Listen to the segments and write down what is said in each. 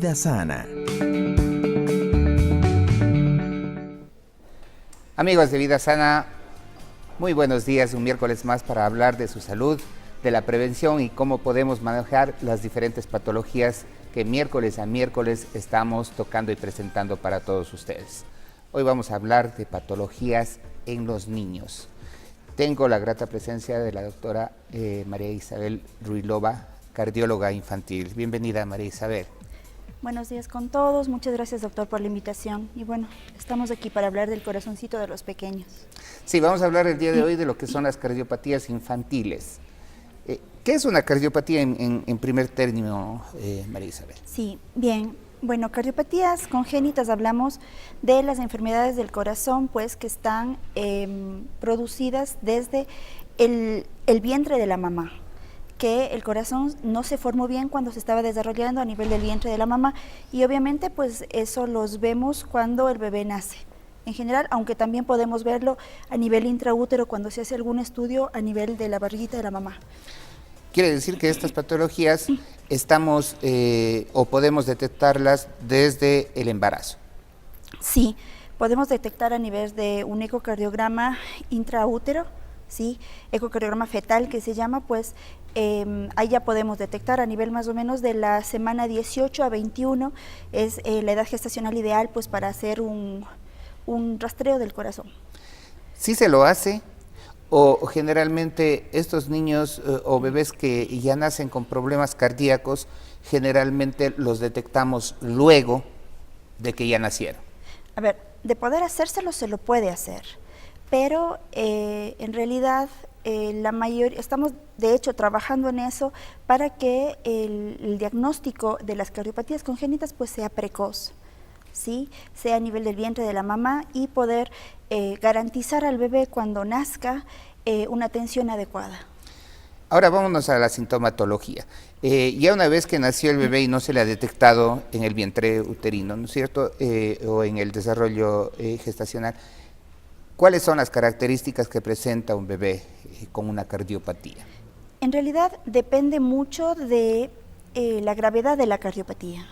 Vida Sana. Amigos de Vida Sana, muy buenos días, un miércoles más para hablar de su salud, de la prevención y cómo podemos manejar las diferentes patologías que miércoles a miércoles estamos tocando y presentando para todos ustedes. Hoy vamos a hablar de patologías en los niños. Tengo la grata presencia de la doctora María Isabel Ruilova, cardióloga infantil. Bienvenida, María Isabel. Buenos días con todos, muchas gracias doctor por la invitación y bueno, estamos aquí para hablar del corazoncito de los pequeños. Sí, vamos a hablar el día de hoy de lo que son las cardiopatías infantiles. ¿Qué es una cardiopatía en primer término, María Isabel? Sí, bien, bueno, cardiopatías congénitas hablamos de las enfermedades del corazón pues que están producidas desde el vientre de la mamá, que el corazón no se formó bien cuando se estaba desarrollando a nivel del vientre de la mamá y obviamente pues eso los vemos cuando el bebé nace. En general, aunque también podemos verlo a nivel intraútero cuando se hace algún estudio a nivel de la barriguita de la mamá. Quiere decir que estas patologías estamos o podemos detectarlas desde el embarazo. Sí, podemos detectar a nivel de un ecocardiograma intraútero, ¿sí? Ecocardiograma fetal que se llama, pues ahí ya podemos detectar a nivel más o menos de la semana 18 a 21, es la edad gestacional ideal pues para hacer un rastreo del corazón. ¿Sí se lo hace? ¿O generalmente estos niños o bebés que ya nacen con problemas cardíacos, generalmente los detectamos luego de que ya nacieron? A ver, de poder hacérselo se lo puede hacer, pero en realidad la mayoría, estamos de hecho trabajando en eso para que el diagnóstico de las cardiopatías congénitas pues sea precoz, ¿sí? Sea a nivel del vientre de la mamá y poder garantizar al bebé cuando nazca una atención adecuada. Ahora vámonos a la sintomatología. Ya una vez que nació el bebé y no se le ha detectado en el vientre uterino, ¿no es cierto? O en el desarrollo gestacional, ¿cuáles son las características que presenta un bebé con una cardiopatía? En realidad depende mucho de la gravedad de la cardiopatía.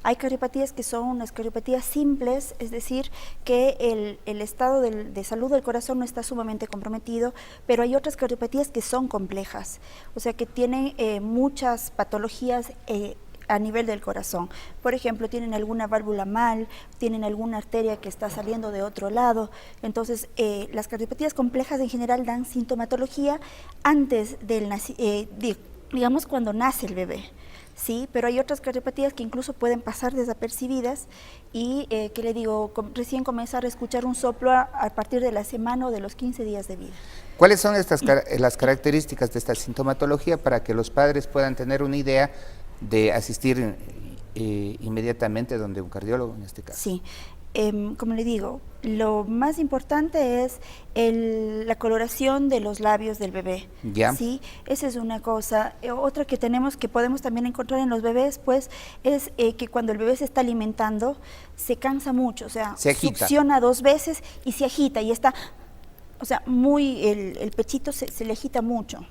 Hay cardiopatías que son unas cardiopatías simples, es decir, que el estado de salud del corazón no está sumamente comprometido, pero hay otras cardiopatías que son complejas, o sea que tienen muchas patologías a nivel del corazón. Por ejemplo, tienen alguna válvula mal, tienen alguna arteria que está saliendo de otro lado. Entonces, las cardiopatías complejas en general dan sintomatología antes del digamos cuando nace el bebé. Sí, pero hay otras cardiopatías que incluso pueden pasar desapercibidas y, ¿qué le digo? Recién comenzar a escuchar un soplo a partir de la semana o de los 15 días de vida. ¿Cuáles son las características de esta sintomatología para que los padres puedan tener una idea de asistir inmediatamente donde un cardiólogo en este caso? Sí. Como le digo, lo más importante es la coloración de los labios del bebé. ¿Ya? Sí, esa es una cosa. Otra que podemos también encontrar en los bebés, pues, es que cuando el bebé se está alimentando, se cansa mucho, o sea, succiona 2 veces y se agita y está, o sea, el pechito se le agita mucho.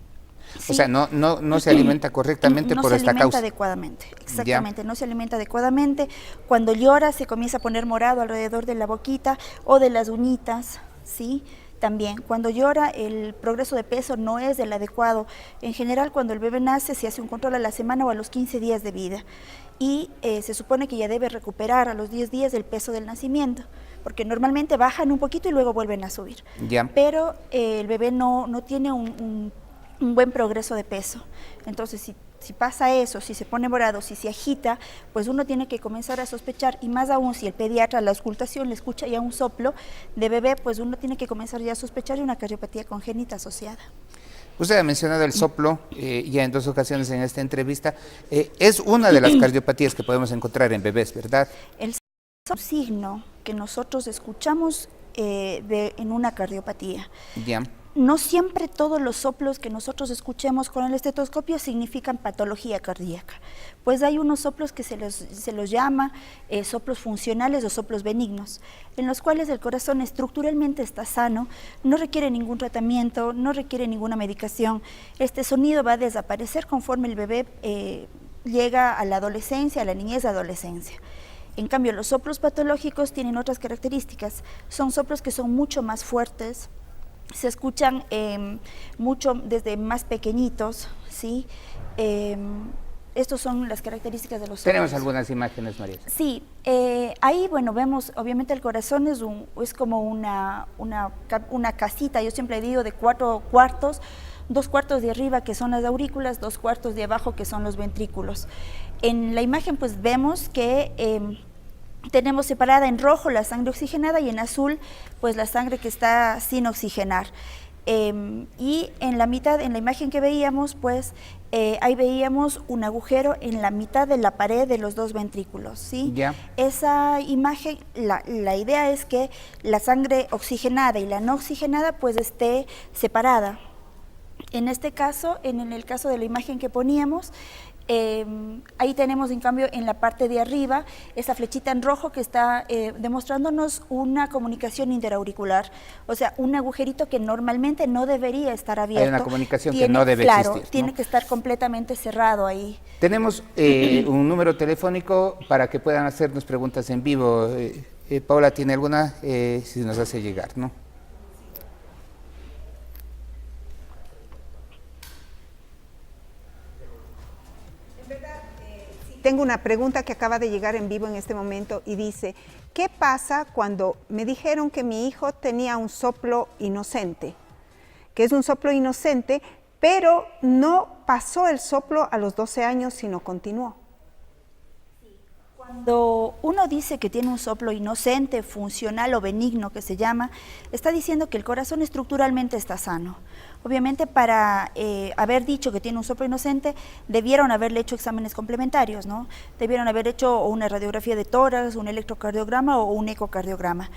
Sí. O sea, no se alimenta correctamente por esta causa. No se alimenta adecuadamente, exactamente, no se alimenta adecuadamente. Cuando llora se comienza a poner morado alrededor de la boquita o de las uñitas, ¿sí? También, cuando llora el progreso de peso no es del adecuado. En general, cuando el bebé nace se hace un control a la semana o a los 15 días de vida y se supone que ya debe recuperar a los 10 días el peso del nacimiento, porque normalmente bajan un poquito y luego vuelven a subir. Ya. Pero el bebé no tiene un buen progreso de peso. Entonces, si pasa eso, si se pone morado, si se agita, pues uno tiene que comenzar a sospechar, y más aún si el pediatra a la auscultación le escucha ya un soplo de bebé, pues uno tiene que comenzar ya a sospechar de una cardiopatía congénita asociada. Usted ha mencionado el soplo ya en 2 ocasiones en esta entrevista. Es una de las cardiopatías que podemos encontrar en bebés, ¿verdad? El soplo es un signo que nosotros escuchamos en una cardiopatía. Ya. No siempre todos los soplos que nosotros escuchemos con el estetoscopio significan patología cardíaca, pues hay unos soplos que se los llama soplos funcionales o soplos benignos, en los cuales el corazón estructuralmente está sano, no requiere ningún tratamiento, no requiere ninguna medicación. Este sonido va a desaparecer conforme el bebé llega a la adolescencia, a la niñez, adolescencia. En cambio, los soplos patológicos tienen otras características. Son soplos que son mucho más fuertes, se escuchan mucho desde más pequeñitos, ¿sí? Estas son las características de los soplos. Tenemos algunas imágenes, María. Sí, ahí, bueno, vemos, obviamente el corazón es como una casita, yo siempre digo, de 4 cuartos, 2 cuartos de arriba que son las aurículas, 2 cuartos de abajo que son los ventrículos. En la imagen pues vemos que tenemos separada en rojo la sangre oxigenada y en azul pues la sangre que está sin oxigenar. Y en la mitad, en la imagen que veíamos, pues ahí veíamos un agujero en la mitad de la pared de los 2 ventrículos, ¿sí? Ya. Esa imagen, la idea es que la sangre oxigenada y la no oxigenada pues esté separada. En este caso, en el caso de la imagen que poníamos, ahí tenemos en cambio en la parte de arriba esa flechita en rojo que está demostrándonos una comunicación interauricular, o sea, un agujerito que normalmente no debería estar abierto. Hay una comunicación que no debe existir, ¿no? Tiene que estar completamente cerrado ahí. Tenemos un número telefónico para que puedan hacernos preguntas en vivo. Paula, ¿tiene alguna? Si nos hace llegar, ¿no? Tengo una pregunta que acaba de llegar en vivo en este momento y dice, ¿qué pasa cuando me dijeron que mi hijo tenía un soplo inocente? Que es un soplo inocente, pero no pasó el soplo a los 12 años, sino continuó. Cuando uno dice que tiene un soplo inocente, funcional o benigno, que se llama, está diciendo que el corazón estructuralmente está sano. Obviamente para haber dicho que tiene un soplo inocente, debieron haberle hecho exámenes complementarios, ¿no? Debieron haber hecho una radiografía de tórax, un electrocardiograma o un ecocardiograma.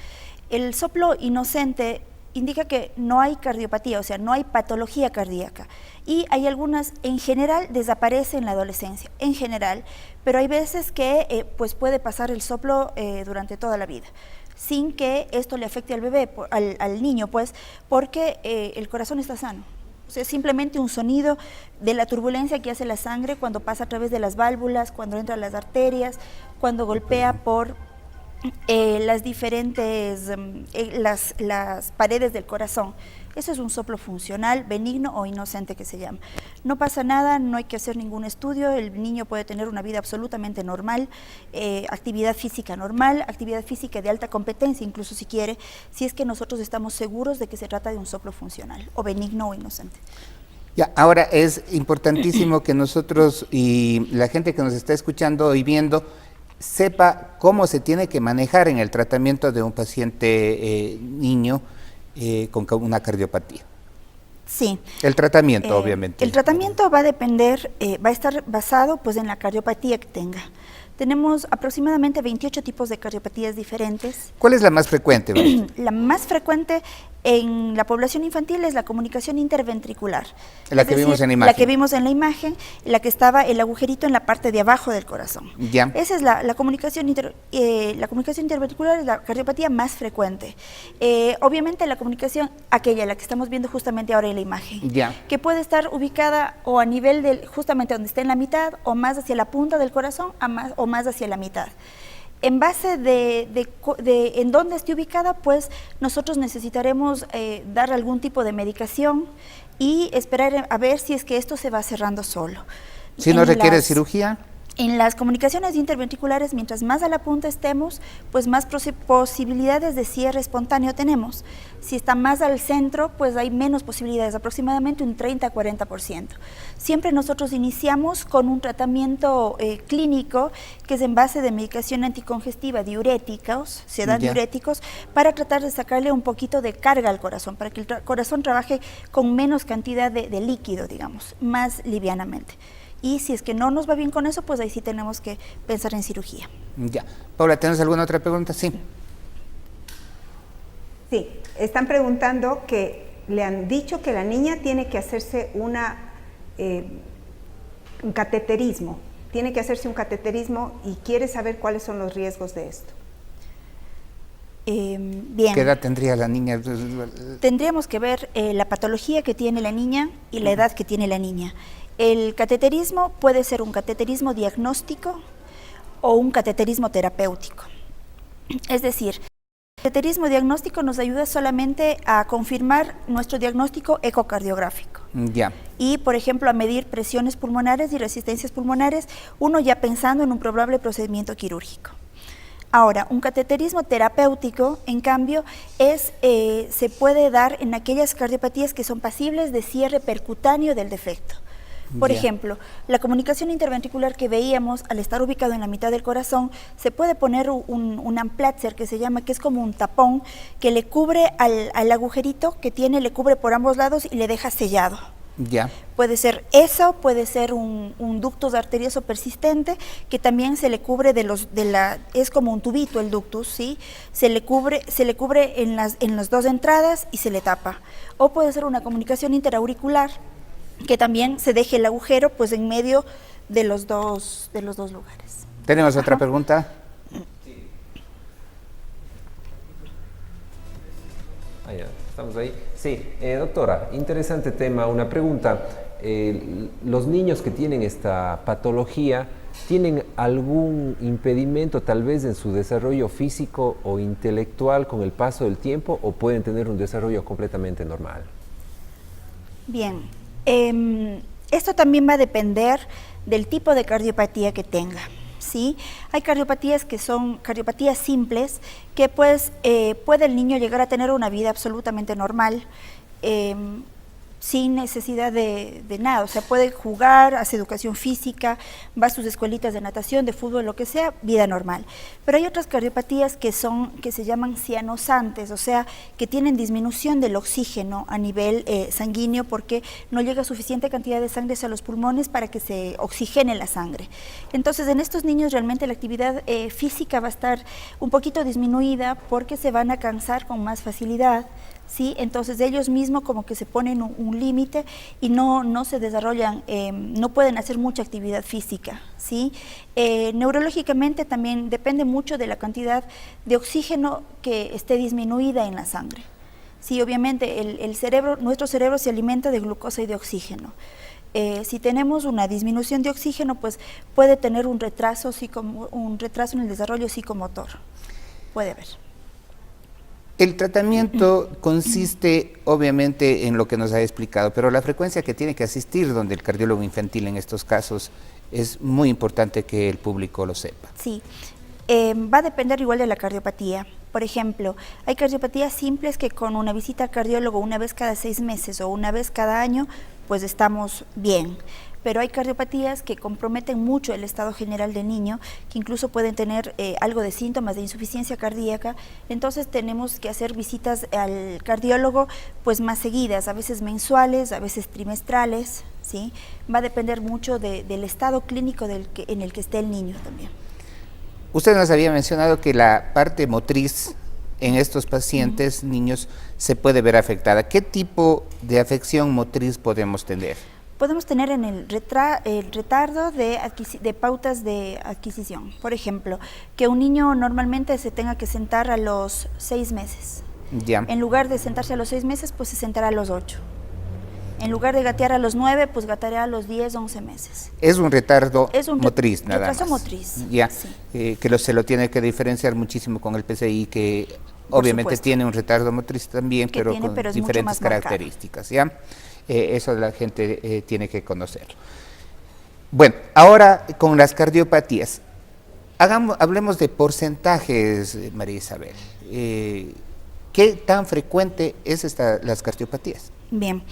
El soplo inocente indica que no hay cardiopatía, o sea, no hay patología cardíaca. Y hay algunas, en general, desaparece en la adolescencia, en general, pero hay veces que pues puede pasar el soplo durante toda la vida, sin que esto le afecte al bebé, al niño, pues, porque el corazón está sano. O sea, es simplemente un sonido de la turbulencia que hace la sangre cuando pasa a través de las válvulas, cuando entra a las arterias, cuando golpea por las diferentes, las paredes del corazón. Eso es un soplo funcional, benigno o inocente que se llama. No pasa nada, no hay que hacer ningún estudio, el niño puede tener una vida absolutamente normal, actividad física normal, actividad física de alta competencia, incluso si quiere, si es que nosotros estamos seguros de que se trata de un soplo funcional, o benigno o inocente. Ya, ahora es importantísimo que nosotros y la gente que nos está escuchando y viendo sepa cómo se tiene que manejar en el tratamiento de un paciente niño con una cardiopatía. Sí. El tratamiento, obviamente. El tratamiento va a depender, va a estar basado pues en la cardiopatía que tenga. Tenemos aproximadamente 28 tipos de cardiopatías diferentes. ¿Cuál es la más frecuente? La más frecuente en la población infantil es la comunicación interventricular. La que vimos en la imagen. La que vimos en la imagen, la que estaba el agujerito en la parte de abajo del corazón. Ya. Esa es la comunicación interventricular, es la cardiopatía más frecuente. Obviamente la comunicación, aquella, la que estamos viendo justamente ahora en la imagen, Ya. que puede estar ubicada o a nivel del, justamente donde está en la mitad, o más hacia la punta del corazón, o más hacia la mitad. En base de en dónde esté ubicada, pues nosotros necesitaremos dar algún tipo de medicación y esperar a ver si es que esto se va cerrando solo. Si no requiere cirugía. En las comunicaciones interventriculares, mientras más a la punta estemos, pues más posibilidades de cierre espontáneo tenemos. Si está más al centro, pues hay menos posibilidades, aproximadamente un 30 a 40%. Siempre nosotros iniciamos con un tratamiento clínico que es en base de medicación anticongestiva, diuréticos, se dan diuréticos, para tratar de sacarle un poquito de carga al corazón, para que el corazón trabaje con menos cantidad de líquido, digamos, más livianamente. Y si es que no nos va bien con eso, pues ahí sí tenemos que pensar en cirugía. Ya. Paula, ¿tienes alguna otra pregunta? Sí. Sí, están preguntando que le han dicho que la niña tiene que hacerse un cateterismo. Tiene que hacerse un cateterismo y quiere saber cuáles son los riesgos de esto. Bien. ¿Qué edad tendría la niña? Tendríamos que ver la patología que tiene la niña y la edad que tiene la niña. El cateterismo puede ser un cateterismo diagnóstico o un cateterismo terapéutico. Es decir, el cateterismo diagnóstico nos ayuda solamente a confirmar nuestro diagnóstico ecocardiográfico. Ya. Y, por ejemplo, a medir presiones pulmonares y resistencias pulmonares, uno ya pensando en un probable procedimiento quirúrgico. Ahora, un cateterismo terapéutico, en cambio, se puede dar en aquellas cardiopatías que son pasibles de cierre percutáneo del defecto. Por ejemplo, la comunicación interventricular que veíamos, al estar ubicado en la mitad del corazón, se puede poner un amplatzer que se llama, que es como un tapón que le cubre al agujerito que tiene, le cubre por ambos lados y le deja sellado. Ya. Puede ser eso, puede ser un ductus arterioso persistente que también se le cubre es como un tubito el ductus, ¿sí? Se le cubre en las dos entradas y se le tapa. O puede ser una comunicación interauricular que también se deje el agujero pues en medio de los dos lugares. ¿Tenemos otra pregunta? Ya, estamos ahí. Sí, doctora, interesante tema. Una pregunta. ¿Los niños que tienen esta patología tienen algún impedimento tal vez en su desarrollo físico o intelectual con el paso del tiempo o pueden tener un desarrollo completamente normal? Bien, esto también va a depender del tipo de cardiopatía que tenga. ¿Sí? Hay cardiopatías que son cardiopatías simples, que pues puede el niño llegar a tener una vida absolutamente normal, sin necesidad de nada, o sea, puede jugar, hace educación física, va a sus escuelitas de natación, de fútbol, lo que sea, vida normal. Pero hay otras cardiopatías que se llaman cianosantes, o sea, que tienen disminución del oxígeno a nivel sanguíneo porque no llega suficiente cantidad de sangre hacia los pulmones para que se oxigene la sangre. Entonces, en estos niños realmente la actividad física va a estar un poquito disminuida porque se van a cansar con más facilidad, ¿sí? Entonces ellos mismos como que se ponen un límite y no se desarrollan, no pueden hacer mucha actividad física, ¿sí? Neurológicamente también depende mucho de la cantidad de oxígeno que esté disminuida en la sangre. Sí, obviamente nuestro cerebro se alimenta de glucosa y de oxígeno. Si tenemos una disminución de oxígeno, pues puede tener un retraso en el desarrollo psicomotor. Puede haber. El tratamiento consiste obviamente en lo que nos ha explicado, pero la frecuencia que tiene que asistir donde el cardiólogo infantil en estos casos es muy importante que el público lo sepa. Sí, va a depender igual de la cardiopatía. Por ejemplo, hay cardiopatías simples que con una visita al cardiólogo una vez cada 6 meses o una vez cada año, pues estamos bien. Pero hay cardiopatías que comprometen mucho el estado general del niño, que incluso pueden tener algo de síntomas de insuficiencia cardíaca, entonces tenemos que hacer visitas al cardiólogo pues más seguidas, a veces mensuales, a veces trimestrales, ¿sí? Va a depender mucho del estado clínico en el que esté el niño también. Usted nos había mencionado que la parte motriz en estos pacientes, niños, se puede ver afectada. ¿Qué tipo de afección motriz podemos tener? Podemos tener en el retardo de pautas de adquisición. Por ejemplo, que un niño normalmente se tenga que sentar a los 6 meses. Ya. En lugar de sentarse a los 6 meses, pues se sentará a los 8. En lugar de gatear a los 9, pues gateará a los 10, 11 meses. Es un retardo motriz, nada más. Retraso motriz. Ya, sí. Que se lo tiene que diferenciar muchísimo con el PCI, que obviamente tiene un retardo motriz también, pero con diferentes características, ¿ya? Eso la gente tiene que conocerlo. Bueno, ahora con las cardiopatías, hablemos de porcentajes, María Isabel. ¿Qué tan frecuente es las cardiopatías? Bien,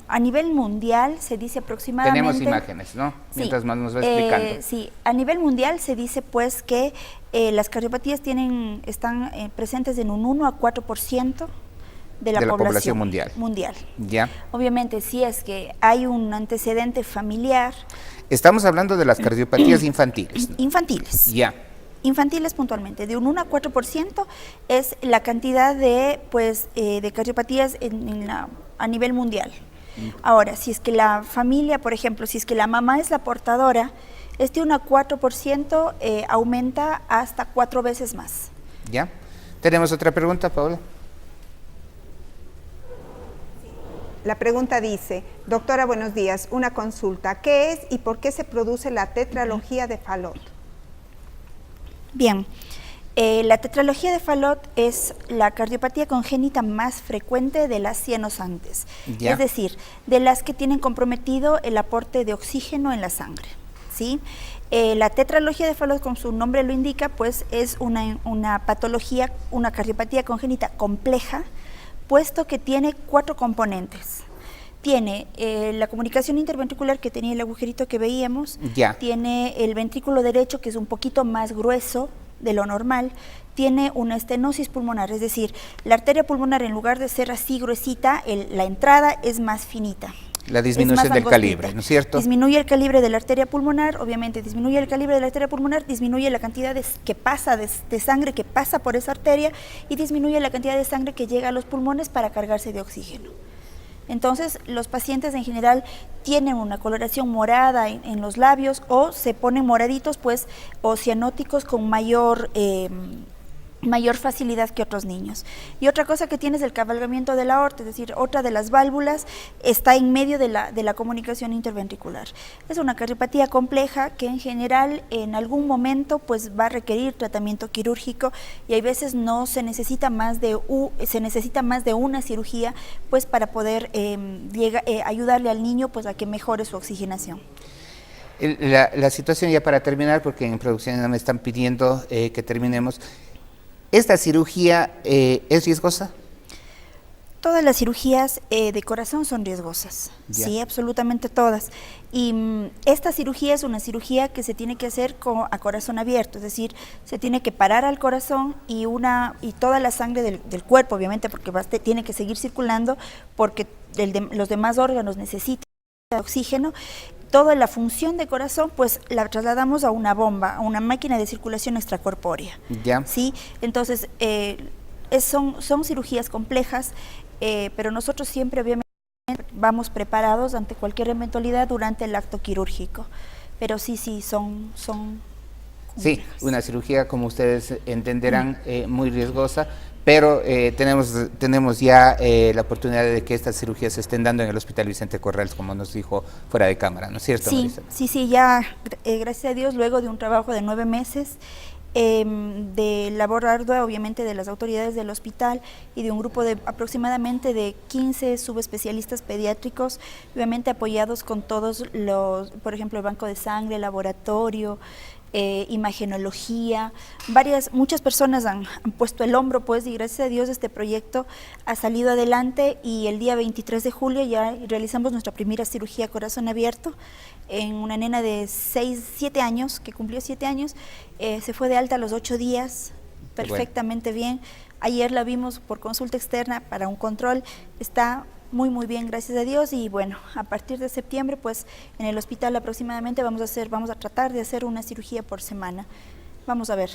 a nivel mundial se dice aproximadamente... Tenemos imágenes, ¿no? Sí, mientras más nos va explicando. Sí, a nivel mundial se dice pues que las cardiopatías están presentes en un 1 a 4% de la población mundial. Ya. Obviamente, si es que hay un antecedente familiar... Estamos hablando de las cardiopatías infantiles, ¿no? Infantiles. Ya. Infantiles puntualmente, de un 1 a 4% es la cantidad de cardiopatías a nivel mundial. Ahora, si es que la familia, por ejemplo, si es que la mamá es la portadora, este 1 a 4% aumenta hasta 4 veces más. Ya. ¿Tenemos otra pregunta, Paula? La pregunta dice, doctora, buenos días, una consulta. ¿Qué es y por qué se produce la tetralogía de Fallot? Bien, la tetralogía de Fallot es la cardiopatía congénita más frecuente de las cianosantes, es decir, de las que tienen comprometido el aporte de oxígeno en la sangre, ¿sí? La tetralogía de Fallot, como su nombre lo indica, pues es una patología, una cardiopatía congénita compleja, puesto que tiene 4 componentes. Tiene la comunicación interventricular, que tenía el agujerito que veíamos, tiene el ventrículo derecho, que es un poquito más grueso de lo normal, tiene una estenosis pulmonar, es decir, la arteria pulmonar, en lugar de ser así gruesita, la entrada es más finita. La disminución del calibre, ¿no es cierto? Disminuye el calibre de la arteria pulmonar, obviamente disminuye el calibre de la arteria pulmonar, disminuye la cantidad que pasa de sangre que pasa por esa arteria y disminuye la cantidad de sangre que llega a los pulmones para cargarse de oxígeno. Entonces, los pacientes en general tienen una coloración morada en los labios o se ponen moraditos, pues, o cianóticos con mayor facilidad que otros niños. Y otra cosa que tiene es el cabalgamiento de la aorta, es decir, otra de las válvulas está en medio de la comunicación interventricular. Es una cardiopatía compleja que en general en algún momento pues va a requerir tratamiento quirúrgico y hay veces no se necesita más de una cirugía pues para poder ayudarle al niño pues a que mejore su oxigenación. La situación, ya para terminar, porque en producción me están pidiendo que terminemos. ¿Esta cirugía es riesgosa? Todas las cirugías de corazón son riesgosas, sí, absolutamente todas. Y esta cirugía es una cirugía que se tiene que hacer a corazón abierto, es decir, se tiene que parar al corazón y toda la sangre del cuerpo, obviamente, porque tiene que seguir circulando, porque los demás órganos necesitan oxígeno. Toda la función de corazón, pues la trasladamos a una bomba, a una máquina de circulación extracorpórea. ¿Sí? Entonces, son cirugías complejas, pero nosotros siempre obviamente vamos preparados ante cualquier eventualidad durante el acto quirúrgico. Pero sí, son sí, una cirugía, como ustedes entenderán, muy riesgosa. Pero tenemos ya la oportunidad de que estas cirugías se estén dando en el Hospital Vicente Corrales, como nos dijo fuera de cámara, ¿no es cierto, Marisa? Sí, ya, gracias a Dios, luego de un trabajo de 9 meses, de labor ardua, obviamente, de las autoridades del hospital y de un grupo de aproximadamente de 15 subespecialistas pediátricos, obviamente apoyados con todos por ejemplo, el banco de sangre, el laboratorio, imagenología, muchas personas han puesto el hombro, pues, y gracias a Dios este proyecto ha salido adelante y el día 23 de julio ya realizamos nuestra primera cirugía corazón abierto en una nena de 7 años, que cumplió 7 años, se fue de alta a los 8 días, perfectamente bien. Ayer la vimos por consulta externa para un control, está muy bien, gracias a Dios, y bueno, a partir de septiembre, pues en el hospital aproximadamente vamos a tratar de hacer una cirugía por semana. Vamos a ver,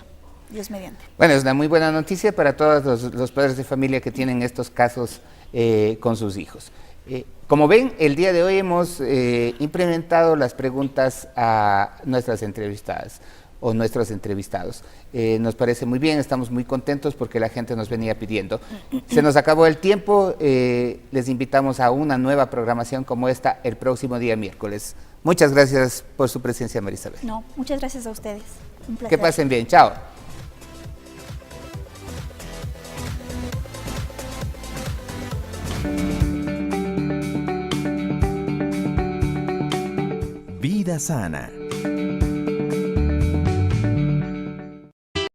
Dios mediante. Bueno, es una muy buena noticia para todos los padres de familia que tienen estos casos con sus hijos. Como ven, el día de hoy hemos implementado las preguntas a nuestras entrevistadas o nuestros entrevistados. Nos parece muy bien, estamos muy contentos porque la gente nos venía pidiendo. Se nos acabó el tiempo, les invitamos a una nueva programación como esta el próximo día miércoles. Muchas gracias por su presencia, María Isabel. No, muchas gracias a ustedes. Un placer. Que pasen bien, chao. Vida Sana.